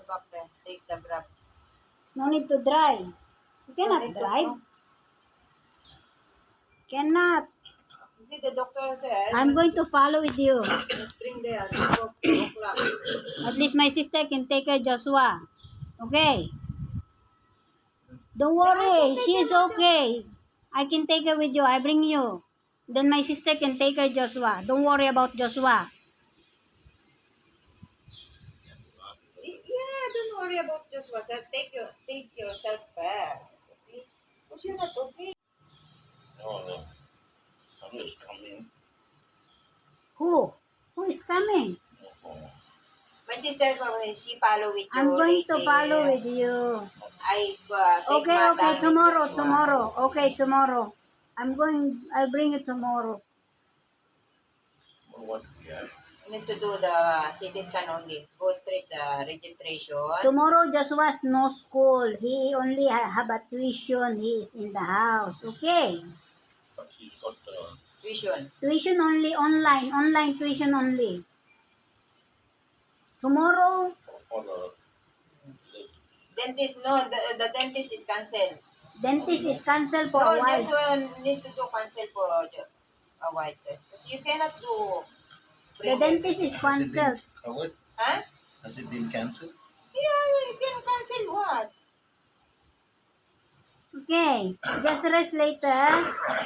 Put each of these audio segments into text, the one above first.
back there. Take the grab. No need to drive. You cannot It's drive. okay. Cannot. You see, the doctor said, I'm going to follow with you. just bring there at 2 o'clock. At least my sister can take care of Joshua. Okay? Don't worry. She is okay. I can take her with you. I bring you. Then my sister can take care of Joshua. Don't worry about Joshua. Yeah, don't worry about just yourself. Take yourself first. Okay? Because you're not okay. No. Someone is coming. Who? Who is coming? My sister, she follow with you. I'm going to later. follow with you. I take Okay, Madam okay, with tomorrow, Joshua. tomorrow. Okay, tomorrow. I'll bring you tomorrow. What? Yeah. You need to do the CT scan only. Go straight registration. Tomorrow, Joshua's no school. He only have a tuition. He is in the house. Okay. But he's got Tuition. Tuition only, online tuition only. Tomorrow, for the Dentist, no, the dentist is cancelled. dentist is cancelled for No, a while. just need to do cancel for a while. Because you cannot do. The dentist is cancelled. covered? Huh? Has it been cancelled? Yeah, you can cancel what? Okay. Just rest later.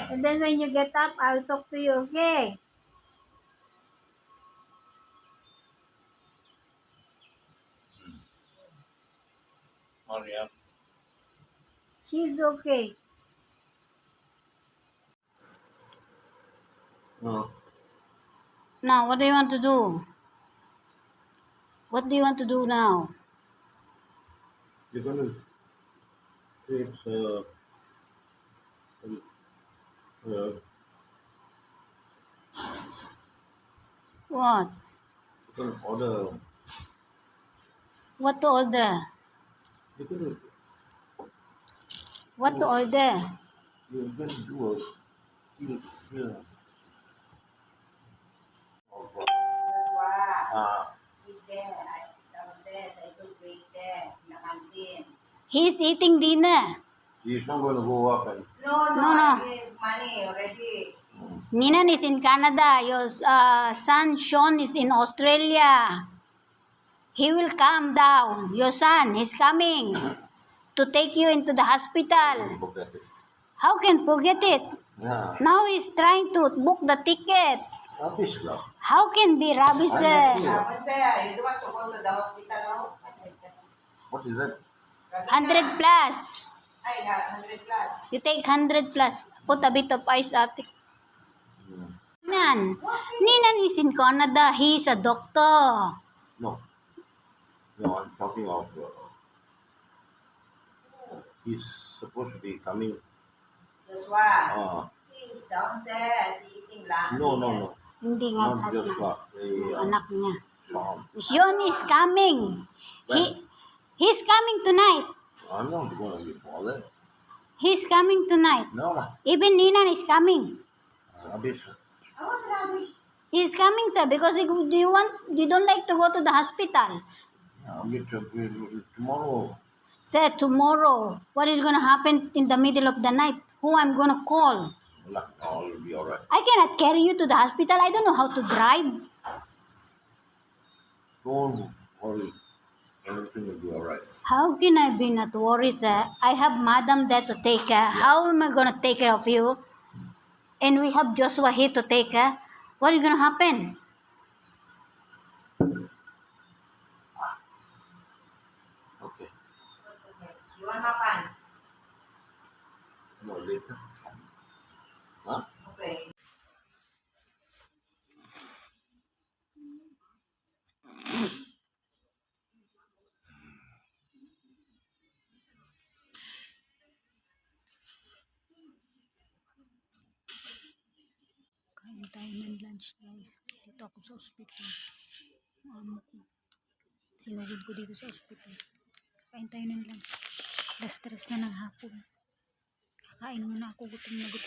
And then when you get up, I'll talk to you. Okay. Hurry up. She's okay. No. Now, what do you want to do? What do you want to do now? You're going to take What? you're going to order. What to order? You're going to What to order? do a yeah. Joshua, he's there. Downstairs, I don't wait there in the canteen. He's eating dinner. He's not going to go up and No, No. I gave money already. Ninan is in Canada. Your son Sean is in Australia. He will come down. Your son is coming to take you into the hospital. forget it. How can forget it? Yeah. Now he's trying to book the ticket. Rubbish, love. How can be rubbish? What's there? You don't want to go to the hospital now? What is that? 100 plus. Ay, 100 plus. You take 100 plus. Put a bit of ice at it. Ninan is in Canada. He is a doctor. No, I'm talking of. He's supposed to be coming. Joshua, he's downstairs eating lunch. No. Hindi nga Not just anak niya. Sean. Sean is coming. He's coming tonight. I'm not going to be bothered. He's coming tonight. No. Even Ninan is coming. Rubbish. I want rubbish. He's coming, sir, because you don't like to go to the hospital. Tomorrow. Sir, tomorrow, what is going to happen in the middle of the night? Who I'm going to call? All will be all right. I cannot carry you to the hospital. I don't know how to drive. Don't worry. Everything will be all right. How can I be not worried, sir? I have madam there to take care. How am I going to take care of you? And we have Joshua here to take care. What is going to happen? Okay. You want makan? No, later. Huh? Okay. Kain tayo ng lunch, guys. Dito ako sa ospital. Amo ko. Sinugod ko dito sa ospital. Kain tayo ng lunch. Stress na ng hapon. Kakain muna ako. Gutom na ako.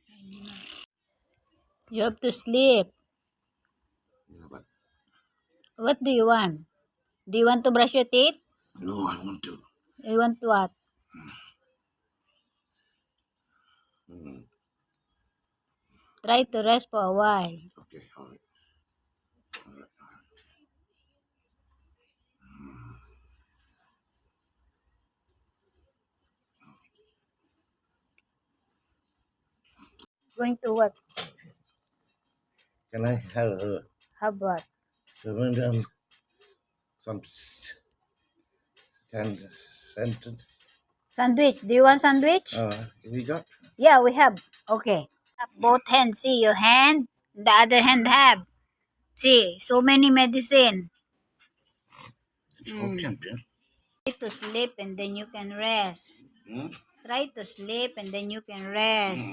Kain muna. You have to sleep. What do you want? Do you want to brush your teeth? No, I want to. You want what? Try to rest for a while. Okay, all right. Going to what? Can I have Have what? some sentence? Sandwich. Do you want sandwich? You got? Yeah, we have. Okay. Both hands. See your hand. The other hand have. See, so many medicine. Okay, yeah. Try to sleep and then you can rest. Try to sleep and then you can rest.